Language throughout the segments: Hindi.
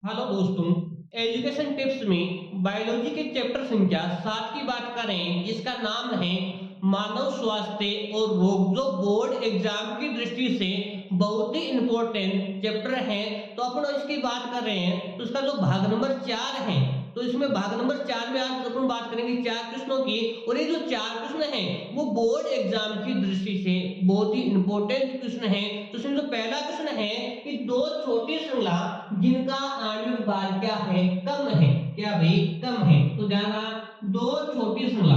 हेलो दोस्तों, एजुकेशन टिप्स में बायोलॉजी के चैप्टर संख्या 7 की बात करें जिसका नाम है मानव स्वास्थ्य और रोग, जो बोर्ड एग्जाम की दृष्टि से बहुत ही इंपॉर्टेंट चैप्टर है। तो अपन इसकी बात कर रहे हैं तो उसका जो भाग नंबर 4 है, तो इसमें भाग नंबर 4 में आज अपन बात करेंगे 4 प्रश्नों की। और ये जो 4 प्रश्न हैं वो बोर्ड एग्जाम की दृष्टि से बहुत ही इंपॉर्टेंट प्रश्न है। तो इसमें जो पहला प्रश्न है कि दो छोटी श्रृंखला जिनका आणविक भार क्या है, कम है। क्या भाई, कम है। तो ध्यान रहा, दो छोटी श्रृंखला,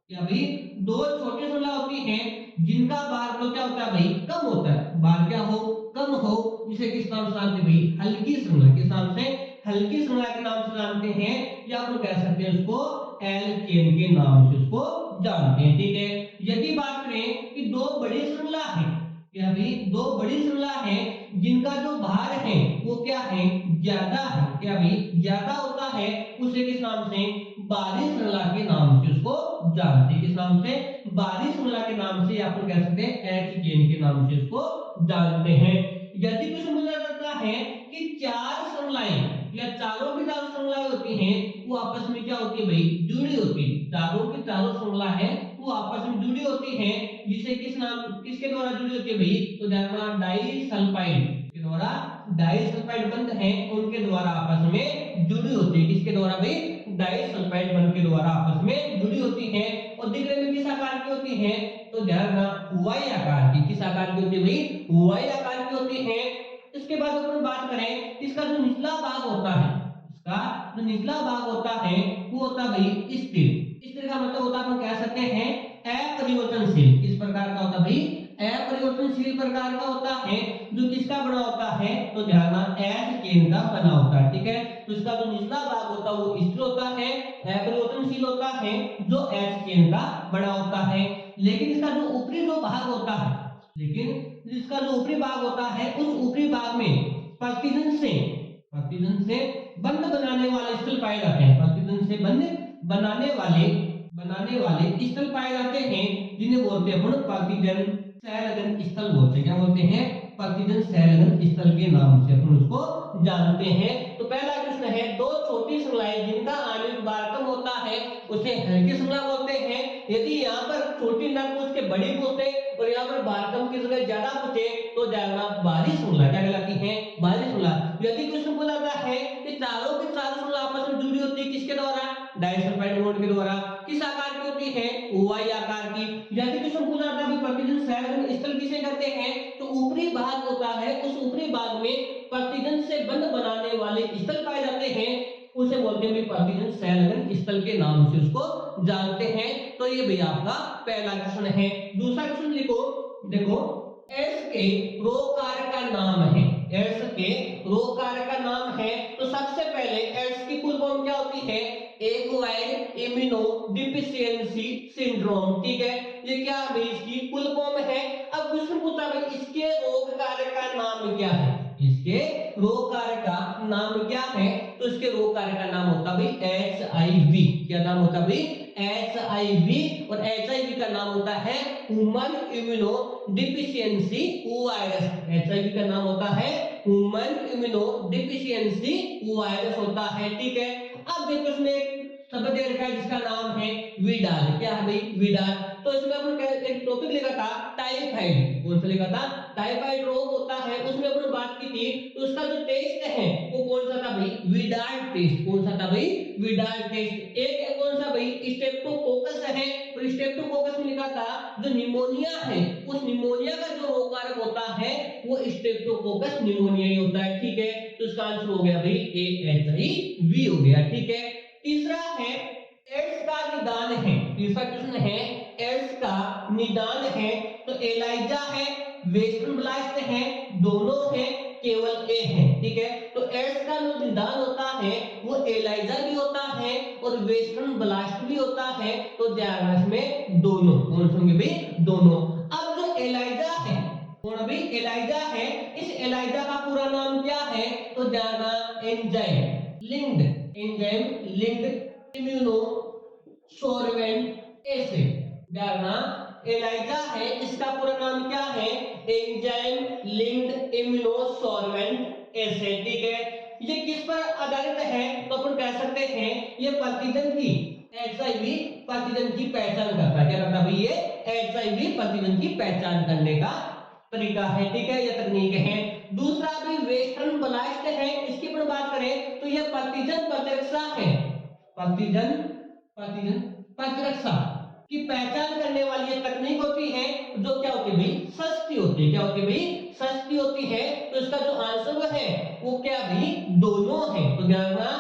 क्या भाई, दो छोटी श्रृंखला होती हैं जिनका भार तो क्या होता है भाई, कम होता है। भार क्या हो, कम हो, जिसे किस नाम से जानते हैं भाई, हल्की श्रृंखला। किस नाम से, हल्की श्रृंखला के नाम से जानते हैं, या हम कह सकते हैं उसको एल चेन के नाम से उसको जानते हैं। ठीक है। यदि बात करें कि दो बड़ी श्रृंखला है, क्या भाई, दो बड़ी श्रृंखला है जिनका जो भार है वो क्या है, ज्यादा है। क्या भाई, ज्यादा होता है, उसे किस नाम से, बाहरी श्रृंखला के नाम से उसको जानते हैं। किस नाम से, बाहरी श्रृंखला के नाम से, या फिर कह सकते हैं एच चेन के नाम से उसको जानते हैं। यदि कुछ मुझे लगता है कि चार श्रृंखलाएं या चारों की चारों श्रृंखलाएं होती हैं, वो आपस में क्या होती है भाई, जुड़ी होती है। चारों की चारों श्रृंखला है वो आपस में जुड़ी होती हैं, जिसे किस नाम, किसके द्वारा जुड़ी होती है भाई, तो ध्यान, डाई सल्फाइड के द्वारा। डाई सल्फाइड बंध है उनके द्वारा आपस में जुड़ी होती है। किसके द्वारा भाई, डाई सल्फाइड बंध के द्वारा आपस में जुड़ी होती है। और दिखने में किस आकार की होती है, तो ध्यान रखना, वाई आकार की। किस आकार की होती है भाई, वाई आकार की होती है। इसके बाद अपन बात करें, इसका जो निचला भाग होता है, इसका जो निचला भाग होता है वो होता है भाई स्थिर। स्थिर का मतलब होता है, हम कह सकते हैं अपरिवर्तनशील। किस प्रकार का होता है भाई, अपरिवर्तनशील प्रकार का होता है। जो किसका बना होता है, तो ध्यान एच चेन का बना होता है। ठीक है। तो इसका जो निचला भाग होता है वो स्थिर होता है, अपरिवर्तनशील होता है, जो एच चेन का बना होता है। लेकिन इसका जो ऊपरी जो भाग होता है, लेकिन जिसका जो ऊपरी भाग होता है, उस ऊपरी भाग में प्रतिजन से बंध बनाने वाले स्थल पाए जाते हैं। प्रतिजन से बंध बनाने वाले स्थल पाए जाते हैं, जिन्हें बोलते हैं अपन प्रतिजन सहलगन स्थल बोलते हैं। क्या बोलते हैं, प्रतिजन सहलगन स्थल के नाम से अपन उसको जानते हैं। तो पहला प्रश्न है, दो छोटी श्रृंखलाएं जिनका आणविक भार कम होता है उसे हल्की श्रृंखला बोलते हैं। यदि यहाँ पर छोटी ना पूछ के बड़ी पूछे और यहाँ पर भार कम की जगह ज्यादा पूछे तो जानना भारी श्रृंखला क्या कहलाती है, भारी श्रृंखला। यदि क्वेश्चन बोला जाता है कि चारों की चारों श्रृंखला आपस में जुड़ी होती है, किसके द्वारा, डाइसल्फाइड बॉन्ड के द्वारा। किस आकार की होती है, ओवाई आकार की। यदि क्वेश्चन पूछा जाता है प्रतिजन सहलगन स्थल किसे कहते हैं, तो ऊपरी भाग होता है, उस ऊपरी भाग में प्रतिजन से बंध बनाने वाले स्थल पाए जाते हैं, उसे बोलते हैं प्रतिजन सहलगन स्थल के नाम से उसको जानते हैं। तो ये भी आपका पहला क्वेश्चन है। दूसरा क्वेश्चन लिखो, देखो, एड्स के रोग कारक का नाम है। एड्स के रोग कारक का नाम है, तो सबसे पहले एड्स की फुल फॉर्म क्या होती है, एक्वायर्ड इम्यूनो डिफिशियंसी सिंड्रोम। ठीक है, ये क्या है, इसकी फुल फॉर्म है। अब क्वेश्चन पूछा भाई इसके रोग कारक का नाम क्या है, इसके रोग कारक का नाम क्या है, तो इसके रोग कारक का नाम होता है भाई HIV। क्या नाम होता है भाई, HIV। और HIV का नाम होता है human immuno deficiency virus. HIV का नाम होता है ह्यूमन इम्यूनो डिफिशियंसी वायरस होता है। ठीक है। अब देखो इसमें शब्द दे रखा है जिसका नाम है विडाल। क्या है भाई, विडाल। तो इसमें अपन एक टॉपिक लिखा था टाइफाइड। कौन सा लिखा था, टाइफाइड रोग होता है, उसमें अपन बात की थी। तो उसका जो टेस्ट है वो कौन सा था भाई, विडाल टेस्ट। कौन सा था भाई, विडाल टेस्ट। एक है कौन सा भाई, स्ट्रेप्टोकोकस है। और स्ट्रेप्टोकोकस में लिखा था जो निमोनिया है, उस निमोनिया का जो रोग कारक होता है वो स्ट्रेप्टोकोकस निमोनिया ही होता है। ठीक है। तो इसका आंसर हो गया भाई AHIV हो गया। ठीक है। तीसरा है एड्स का निदान है। तीसरा क्वेश्चन है, एड्स का निदान है। तो एलाइजा है, वेस्टर्न ब्लास्ट है, दोनों है, केवल ए है। ठीक है। तो एड्स का जो निदान होता है वो एलाइजा भी होता है और वेस्टर्न ब्लास्ट भी होता है। तो ध्यान में दोनों, कौन सुनेंगे भाई, दोनों। अब जो एलाइजा है, कौन अभी एलाइजा है, इस एलाइजा का पूरा नाम क्या है, तो ध्यान, enzyme linked immuno sorbent acid. ELISA है, इसका पूरा नाम क्या है, enzyme linked immuno sorbent acid. ठीक है। ये किस पर आधारित है, तो अपन कह सकते हैं ये प्रतिजन की एचआईवी प्रतिजन की पहचान करता है। क्या करता है भाई, ये एचआईवी प्रतिजन की पहचान करने का तरीका है, ठीक है, ये तकनीक है। दूसरा भी वेस्टर्न ब्लास्ट है, इसकी अपन बात करें तो ये प्रतिजन प्रतिरक्षा है। प्रतिजन प्रतिजन प्रतिरक्षा की पहचान करने वाली ये तकनीक होती है, जो क्या होती है भाई, सस्ती होती है। क्या होती है भाई, सस्ती होती है। तो इसका जो आंसर है वो क्या भाई, दोनों है। तो ध्यान रखना,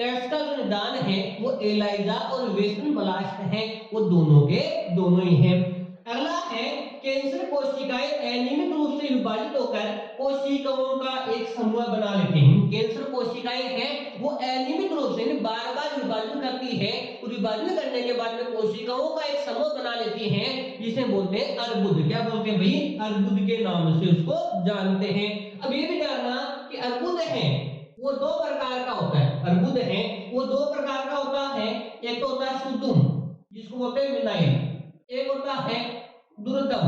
एड्स का जो निदान है वो एलाइजा और वेस्टर्न ब्लास्ट है, वो दोनों के दोनों ही है। अगला है कैंसर कोशिकाएं अनियमित रूप से विभाजित होकर कोशिकाओं का एक समूह बना लेते हैं। कैंसर कोशिकाएं हैं वो अनियमित रूप से बार बार विभाजन करती है, और विभाजन करने के बाद में कोशिकाओं का एक समूह बना लेती हैं, जिसे बोलते हैं अर्बुद। क्या बोलते हैं भाई, अर्बुद के नाम से उसको जानते हैं। अब ये भी जानना कि अर्बुद है वो दो प्रकार का होता है। अर्बुद है वो दो प्रकार का होता है, एक तो होता है सुदुम जिसको बोलते हैं विनाइल, एक होता है दुर्दम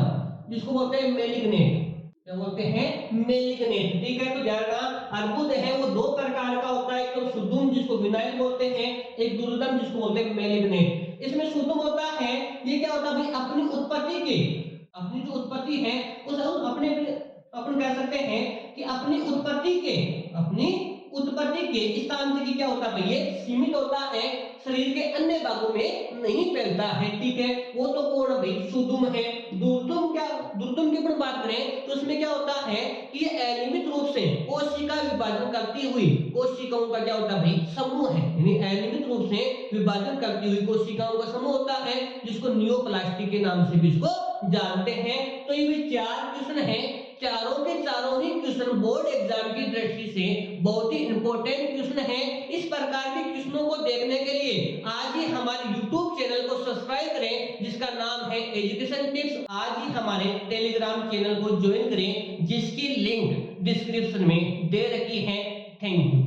जिसको बोलते हैं मेलिग्नेट। क्या बोलते हैं, मेलिग्नेट, ठीक है। तो ध्यान रखना, अर्बुद है वो दो प्रकार का होता है, एक तो सुदुम जिसको विनाइल बोलते हैं, एक दुर्दम जिसको बोलते हैं मेलिग्नेट। इसमें सुदुम होता है, ये क्या होता है भाई, अपनी उत्पत्ति के, अपनी जो उत्पत्ति है उस अपने अपन कह सकते हैं कि अपनी उत्पत्ति के स्थान से क्या होता है भाई, ये सीमित होता है, शरीर के अन्य भागों में नहीं फैलता है, ठीक है। वो तो कौन भाई, सुदुम है। दुर्दुम की अपन बात करें तो उसमें क्या होता है कि ये अनियमित रूप से कोशिका विभाजन करती हुई कोशिकाओं का क्या होता है भाई, समूह है। यानी अनियमित रूप से विभाजन करती हुई कोशिकाओं का समूह होता है, जिसको नियोप्लास्टी के नाम से भी इसको जानते हैं। तो ये भी चार क्वेश्चन है, चारों के चारों ही क्वेश्चन बोर्ड एग्जाम की दृष्टि से बहुत ही इंपॉर्टेंट क्वेश्चन है। इस प्रकार के क्वेश्चनों को देखने के लिए आज ही हमारे YouTube चैनल को सब्सक्राइब करें, जिसका नाम है एजुकेशन टिप्स। आज ही हमारे टेलीग्राम चैनल को ज्वाइन करें, जिसकी लिंक डिस्क्रिप्शन में दे रखी है। Thank you.